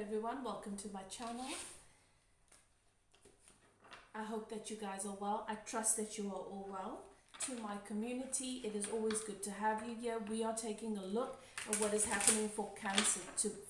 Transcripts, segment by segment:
everyone, welcome to my channel. I hope that you guys are well. I trust that you are all well. To my community, it is always good to have you here. We are taking a look at what is happening for Cancer,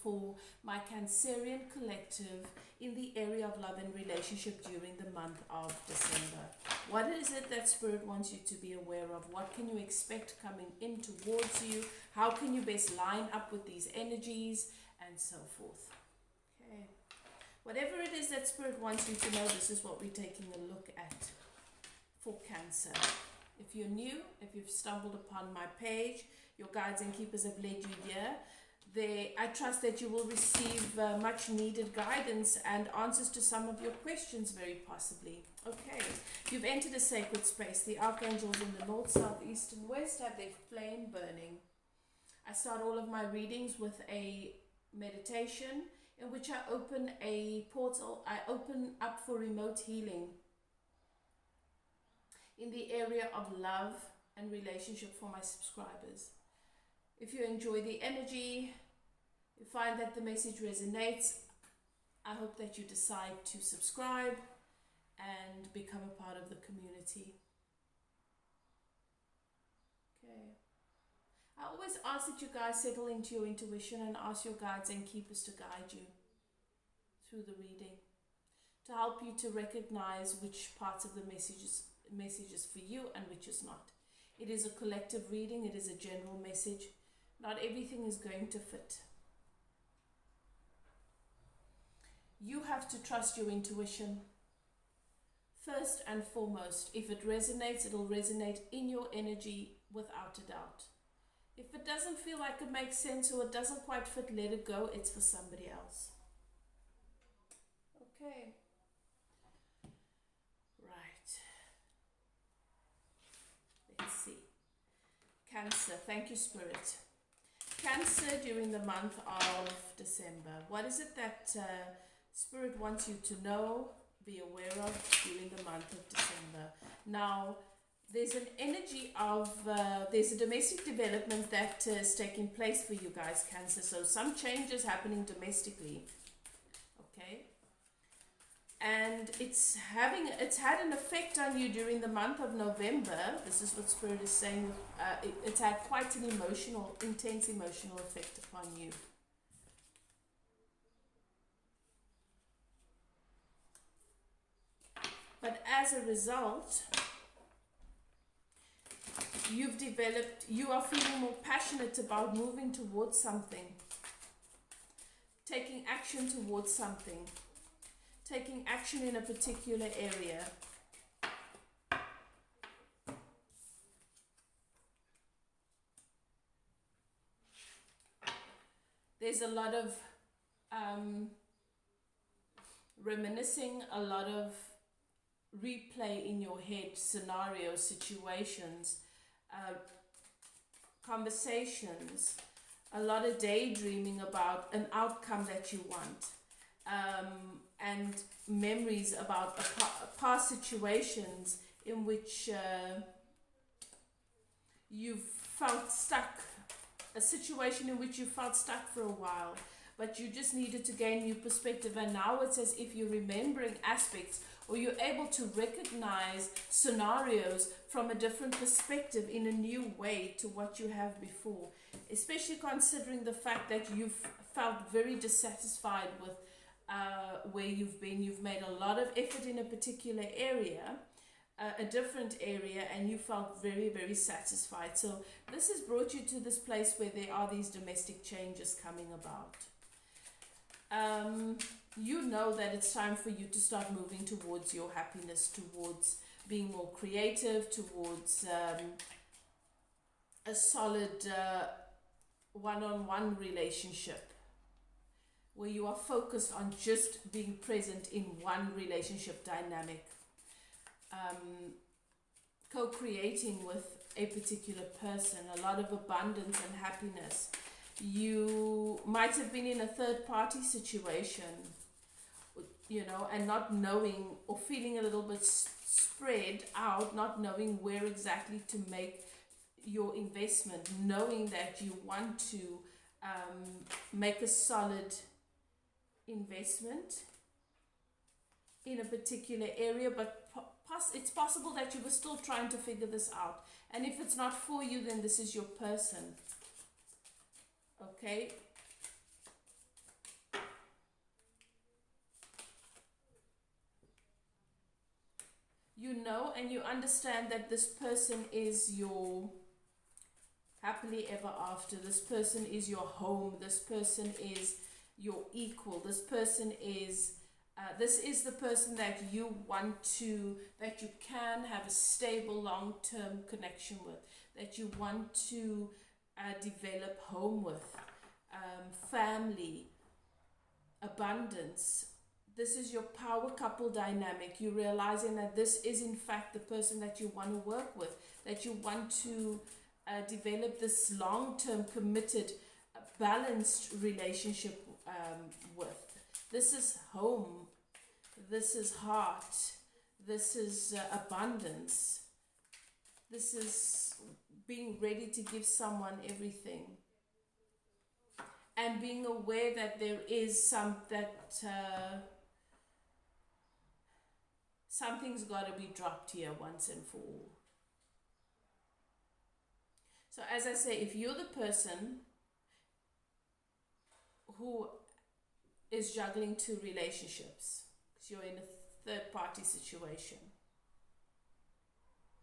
for my Cancerian collective in the area of love and relationship during the month of December. What is it that Spirit wants you to be aware of? What can you expect coming in towards you? How can you best line up with these energies? And so forth. Okay. Whatever it is that Spirit wants you to know, this is what we're taking a look at for Cancer. If you're new, if you've stumbled upon my page, your guides and keepers have led you here. I trust that you will receive much needed guidance and answers to some of your questions, very possibly. Okay, you've entered a sacred space. The archangels in the north, south, east, and west have their flame burning. I start all of my readings with a meditation in which I open a portal. I open up for remote healing in the area of love and relationship for my subscribers. If you enjoy the energy, you find that the message resonates, I hope that you decide to subscribe and become a part of the community. Okay. I always ask that you guys settle into your intuition and ask your guides and keepers to guide you through the reading, to help you to recognize which parts of the messages for you and which is not. It is a collective reading, it is a general message. Not everything is going to fit. You have to trust your intuition. First and foremost, if it resonates, it'll resonate in your energy without a doubt. If it doesn't feel like it makes sense or it doesn't quite fit, let it go. It's for somebody else. Okay. Right. Let's see. Cancer. Thank you, Spirit. Cancer during the month of December. What is it that Spirit wants you to know, be aware of during the month of December? Now, there's an energy of, there's a domestic development that is taking place for you guys, Cancer. So some changes happening domestically, okay? And it's had an effect on you during the month of November. This is what Spirit is saying. It's had quite an intense emotional effect upon you. But as a result, you are feeling more passionate about moving towards something, taking action towards something, taking action in a particular area. There's a lot of reminiscing, a lot of replay in your head, scenarios, situations, conversations, a lot of daydreaming about an outcome that you want, and memories about past situations in which you've felt stuck, a situation in which you felt stuck for a while, but you just needed to gain new perspective, and now it's as if you're remembering aspects, or you're able to recognize scenarios from a different perspective in a new way to what you have before, especially considering the fact that you've felt very dissatisfied with where you've been. You've made a lot of effort in a particular area, a different area, and you felt very, very satisfied. So this has brought you to this place where there are these domestic changes coming about. You know that it's time for you to start moving towards your happiness, towards being more creative, towards a solid one-on-one relationship where you are focused on just being present in one relationship dynamic, co-creating with a particular person, a lot of abundance and happiness. You might have been in a third-party situation, you know, and not knowing, or feeling a little bit spread out, not knowing where exactly to make your investment, knowing that you want to make a solid investment in a particular area, but it's possible that you were still trying to figure this out. And if it's not for you, then this is your person. Okay? You know and you understand that this person is your happily ever after. This person is your home. This person is your equal. This person is this is the person that you want to, that you can have a stable long-term connection with, that you want to develop home with, family, abundance. This is your power couple dynamic. You're realizing that this is in fact the person that you want to work with, that you want to develop this long-term committed balanced relationship with. This is home, this is heart, this is abundance, this is being ready to give someone everything, and being aware that there is something's got to be dropped here once and for all. So as I say, if you're the person who is juggling two relationships, because you're in a third party situation,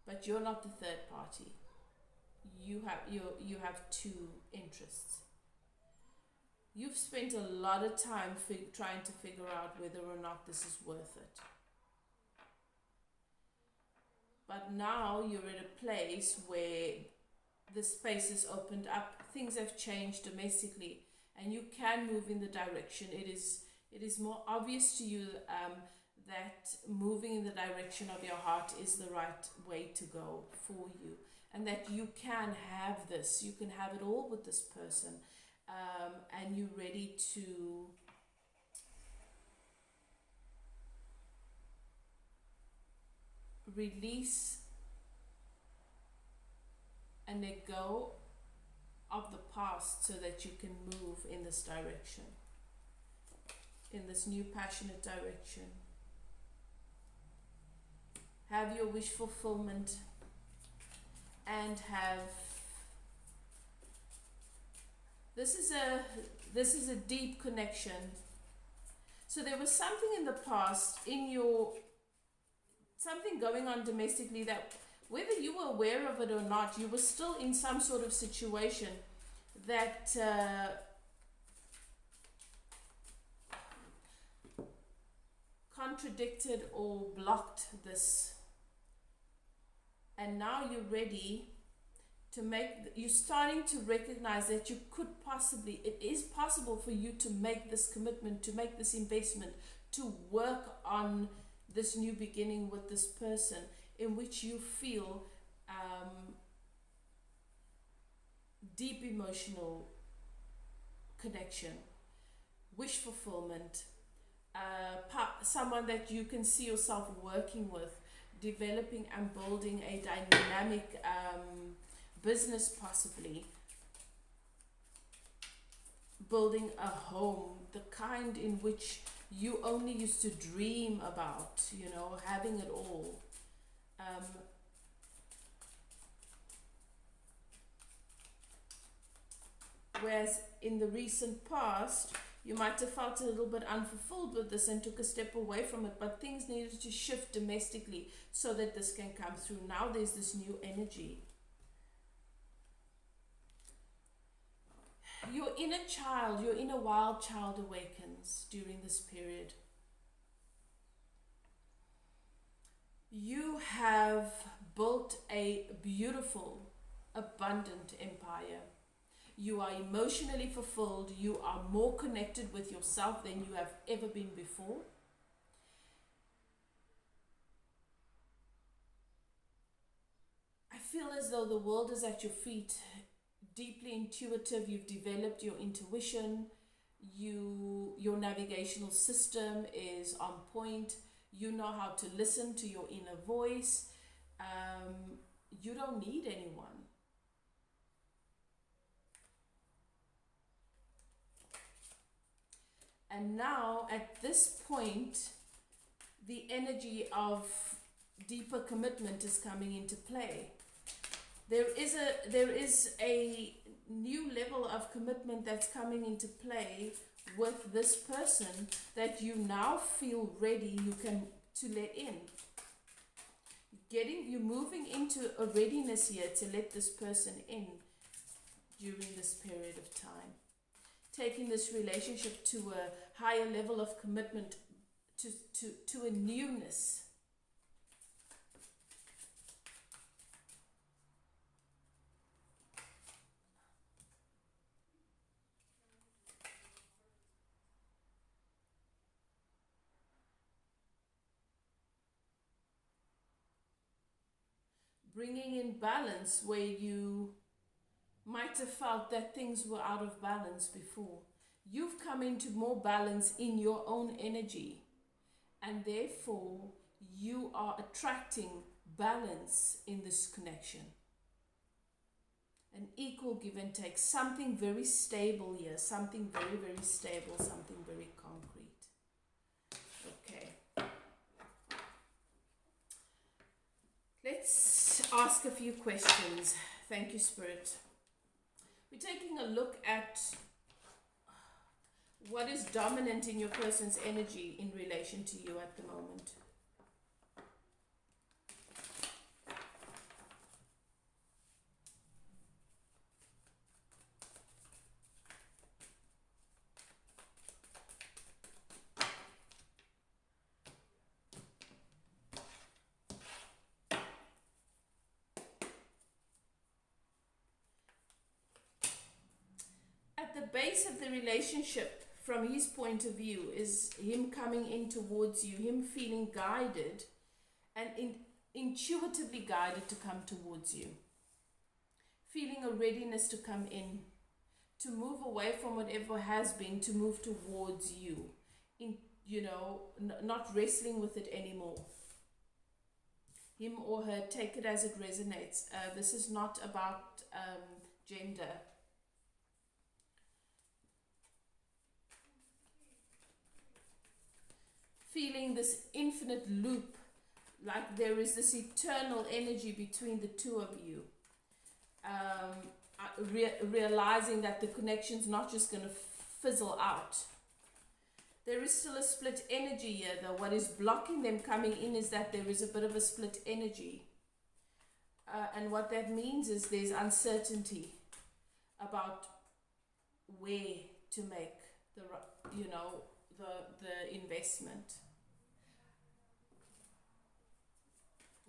but you're not the third party, you have two interests. You've spent a lot of time trying to figure out whether or not this is worth it. But now you're at a place where the space is opened up, things have changed domestically, and you can move in the direction. It is more obvious to you that moving in the direction of your heart is the right way to go for you, and that you can have this, you can have it all with this person, and you're ready to release and let go of the past so that you can move in this direction, in this new passionate direction. Have your wish fulfillment and have this is a deep connection. So there was something in the past something going on domestically that, whether you were aware of it or not, you were still in some sort of situation that contradicted or blocked this. And now you're ready to you're starting to recognize that you could possibly, it is possible for you to make this commitment, to make this investment, to work on this new beginning with this person in which you feel deep emotional connection, wish fulfillment, someone that you can see yourself working with, developing and building a dynamic business, possibly building a home, the kind in which you only used to dream about, having it all. Whereas in the recent past, you might have felt a little bit unfulfilled with this and took a step away from it, but things needed to shift domestically so that this can come through. Now there's this new energy. Your inner child, your inner wild child awakens during this period. You have built a beautiful, abundant empire. You are emotionally fulfilled. You are more connected with yourself than you have ever been before. I feel as though the world is at your feet. Deeply intuitive, you've developed your intuition, your navigational system is on point, you know how to listen to your inner voice, you don't need anyone. And now at this point, the energy of deeper commitment is coming into play. There is a new level of commitment that's coming into play with this person that you now feel ready to let in. You're moving into a readiness here to let this person in during this period of time. Taking this relationship to a higher level of commitment, to a newness. Bringing in balance where you might have felt that things were out of balance before. You've come into more balance in your own energy, and therefore you are attracting balance in this connection. An equal give and take, something very stable here, something very, very stable, something very concrete. Okay. Let's ask a few questions. Thank you, Spirit. We're taking a look at what is dominant in your person's energy in relation to you at the moment. The base of the relationship from his point of view is him coming in towards you, him feeling guided and intuitively guided to come towards you, feeling a readiness to come in, to move away from whatever has been, to move towards you, not wrestling with it anymore. Him or her, take it as it resonates. This is not about gender. Feeling this infinite loop, like there is this eternal energy between the two of you. Realizing that the connection's not just going to fizzle out. There is still a split energy here though. What is blocking them coming in is that there is a bit of a split energy. And what that means is there's uncertainty about where to make the investment.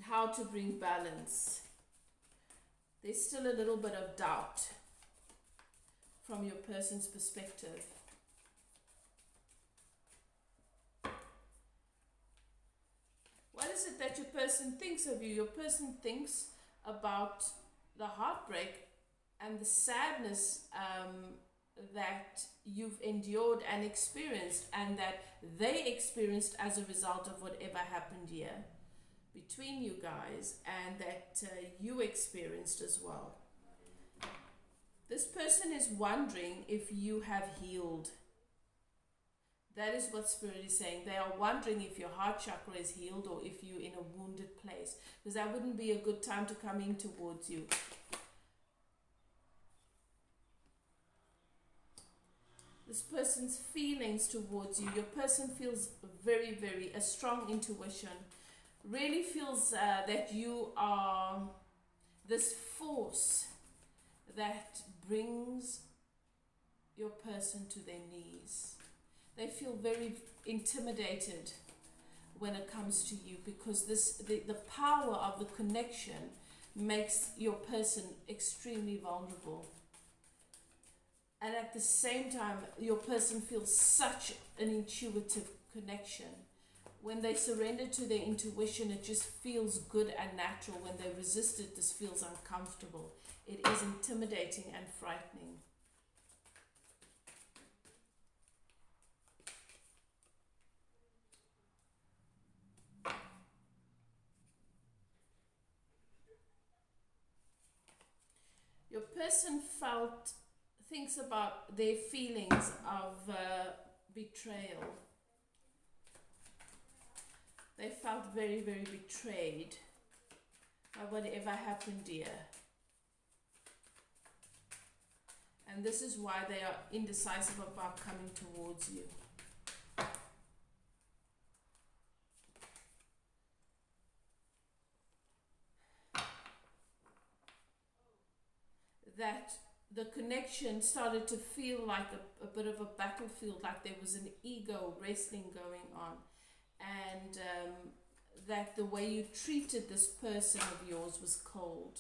How to bring balance. There's still a little bit of doubt from your person's perspective. What is it that your person thinks of you? Your person thinks about the heartbreak and the sadness that you've endured and experienced, and that they experienced as a result of whatever happened here between you guys, and that you experienced as well. This person is wondering if you have healed. That is what Spirit is saying. They are wondering if your heart chakra is healed or if you're in a wounded place, because that wouldn't be a good time to come in towards you. This person's feelings towards you, your person feels very, very, a strong intuition, really feels that you are this force that brings your person to their knees. They feel very intimidated when it comes to you, because the power of the connection makes your person extremely vulnerable. And at the same time, your person feels such an intuitive connection. When they surrender to their intuition, it just feels good and natural. When they resist it, this feels uncomfortable. It is intimidating and frightening. Your person thinks about their feelings of betrayal. They felt very, very betrayed by whatever happened here. And this is why they are indecisive about coming towards you. That the connection started to feel like a bit of a battlefield, like there was an ego wrestling going on. And that the way you treated this person of yours was cold.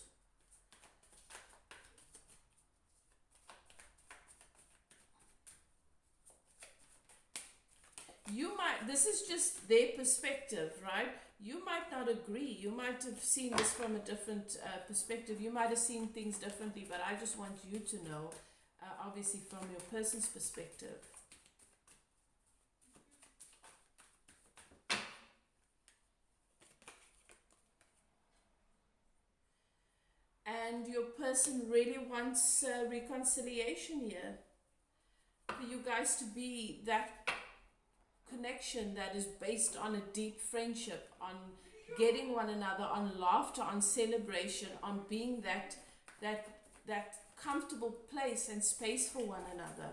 You might, this is just their perspective, right? You might not agree. You might have seen this from a different perspective. You might have seen things differently, but I just want you to know, obviously from your person's perspective. And your person really wants reconciliation here. For you guys to be that connection that is based on a deep friendship, on getting one another, on laughter, on celebration, on being that comfortable place and space for one another.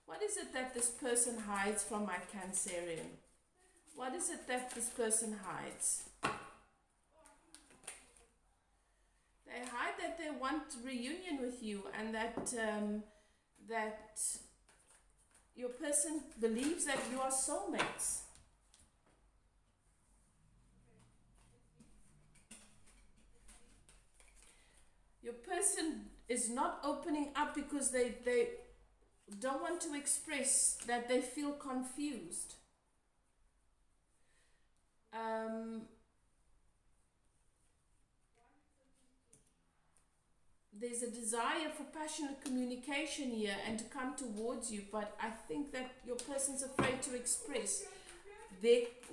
What is it that this person hides from my Cancerian? What is it that this person hides? They hide that they want reunion with you, and that your person believes that you are soulmates. Your person is not opening up because they don't want to express that they feel confused. There's a desire for passionate communication here and to come towards you, but I think that your person's afraid to express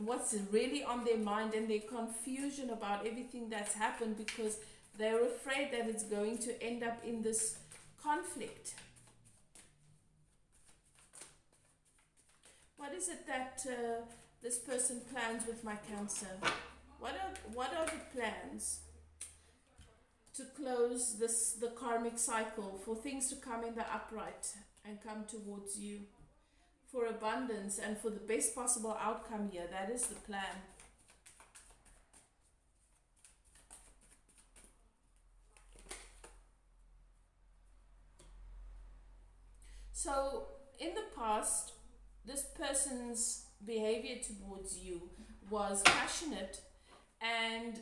what's really on their mind and their confusion about everything that's happened, because they're afraid that it's going to end up in this conflict. What is it that this person plans with my Cancer? What are the plans to close the karmic cycle, for things to come in the upright and come towards you, for abundance and for the best possible outcome here? That is the plan. So in the past, this person's behavior towards you was passionate and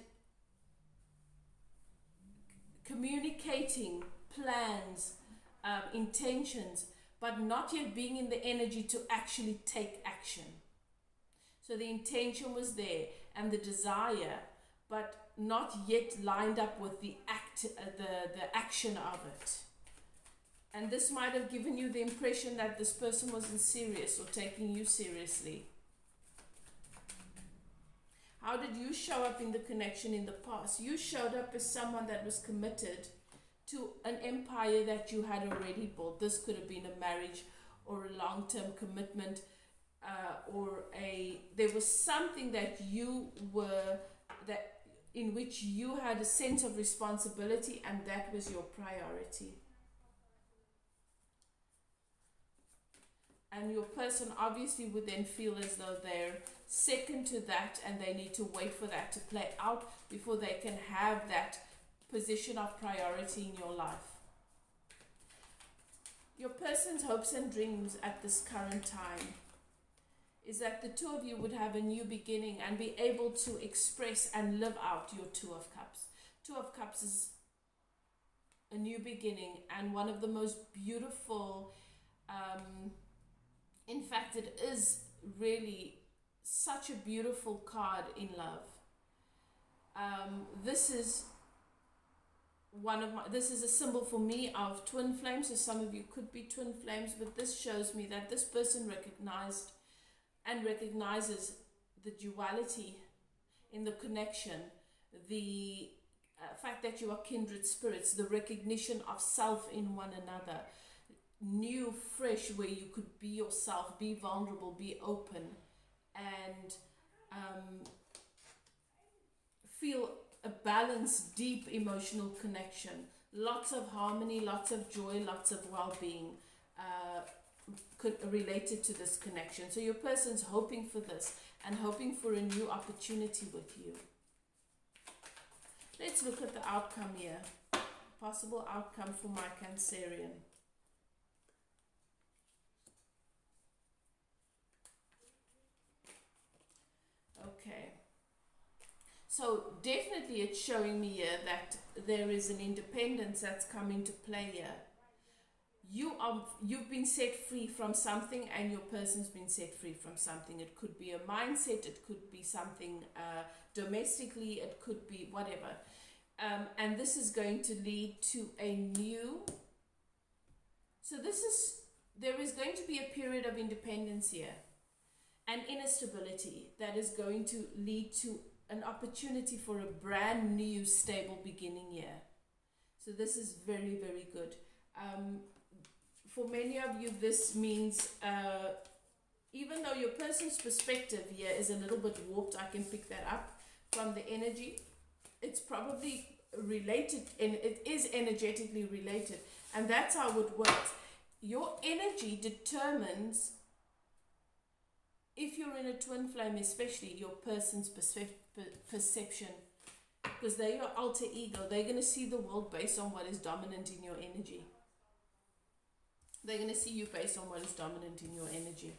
communicating plans, intentions, but not yet being in the energy to actually take action. So the intention was there and the desire, but not yet lined up with the action of it. And this might have given you the impression that this person wasn't serious or taking you seriously. How did you show up in the connection in the past? You showed up as someone that was committed to an empire that you had already built. This could have been a marriage or a long-term commitment, there was something that in which you had a sense of responsibility, and that was your priority. And your person obviously would then feel as though they're second to that, and they need to wait for that to play out before they can have that position of priority in your life. Your person's hopes and dreams at this current time is that the two of you would have a new beginning and be able to express and live out your Two of Cups. Two of Cups is a new beginning, and one of the most beautiful, in fact, it is really such a beautiful card in love. This is a symbol for me of twin flames. So some of you could be twin flames, but this shows me that this person recognized and recognizes the duality in the connection, the fact that you are kindred spirits, the recognition of self in one another, new, fresh, where you could be yourself, be vulnerable, be open, and feel a balanced, deep emotional connection, lots of harmony, lots of joy, lots of well-being related to this connection. So your person's hoping for this and hoping for a new opportunity with you. Let's look at the outcome here. Possible outcome for my Cancerian. Okay. So definitely it's showing me here that there is an independence that's come into play here. You've been set free from something, and your person's been set free from something. It could be a mindset, it could be something domestically, it could be whatever. And this is going to lead to a new, there is going to be a period of independence here and inner stability that is going to lead to an opportunity for a brand new stable beginning here. So this is very, very good. For many of you, this means even though your person's perspective here is a little bit warped, I can pick that up from the energy. It's probably related, and it is energetically related, and that's how it works. Your energy determines, if you're in a twin flame especially, your person's perception, because they're your alter ego. They're going to see the world based on what is dominant in your energy. They're going to see you based on what is dominant in your energy.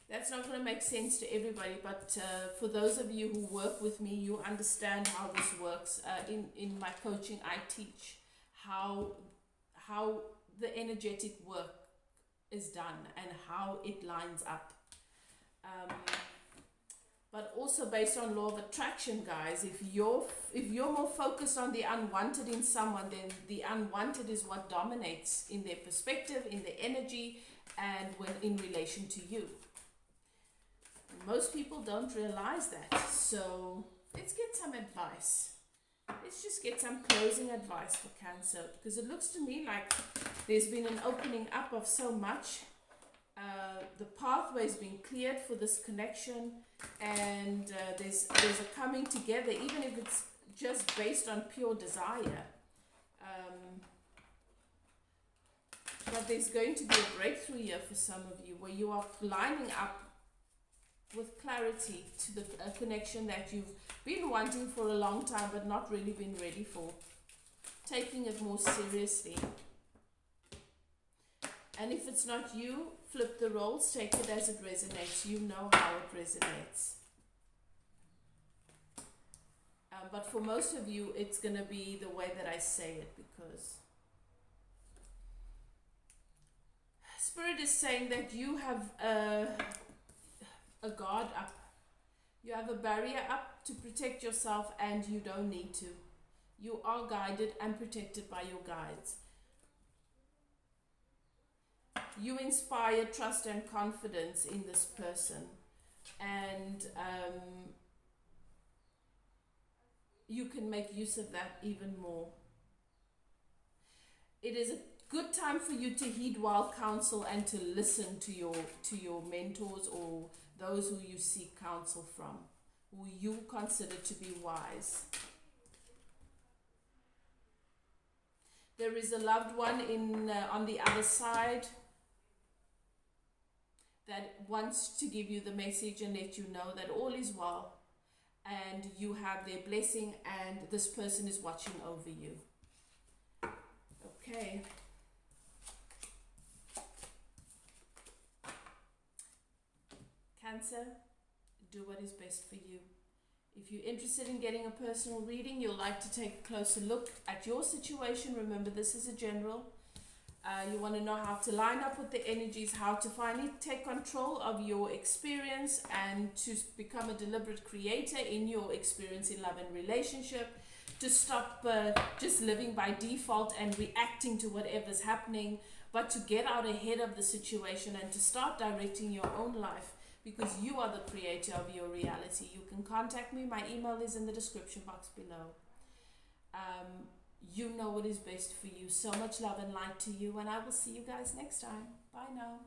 That's not going to make sense to everybody, but for those of you who work with me, you understand how this works. In my coaching, I teach how the energetic work is done and how it lines up. But also based on law of attraction, guys, if you're more focused on the unwanted in someone, then the unwanted is what dominates in their perspective, in their energy, and when in relation to you. Most people don't realize that. So let's get some advice. Let's just get some closing advice for Cancer, because it looks to me like there's been an opening up of so much. The pathway's been cleared for this connection, and there's a coming together, even if it's just based on pure desire. But there's going to be a breakthrough here for some of you, where you are lining up with clarity to the connection that you've been wanting for a long time but not really been ready for, taking it more seriously. And if it's not you, flip the roles, take it as it resonates. You know how it resonates. But for most of you, it's going to be the way that I say it, because Spirit is saying that you have a guard up. You have a barrier up to protect yourself, and you don't need to. You are guided and protected by your guides. You inspire trust and confidence in this person, and you can make use of that even more. It is a good time for you to heed wise counsel and to listen to your mentors or those who you seek counsel from, who you consider to be wise. There is a loved one on the other side that wants to give you the message and let you know that all is well, and you have their blessing, and this person is watching over you. Okay. Cancer, do what is best for you. If you're interested in getting a personal reading, you'll like to take a closer look at your situation. Remember, this is a general. You want to know how to line up with the energies, how to finally take control of your experience and to become a deliberate creator in your experience in love and relationship, to stop just living by default and reacting to whatever's happening, but to get out ahead of the situation and to start directing your own life because you are the creator of your reality. You can contact me. My email is in the description box below. You know what is best for you. So much love and light to you, and I will see you guys next time. Bye now.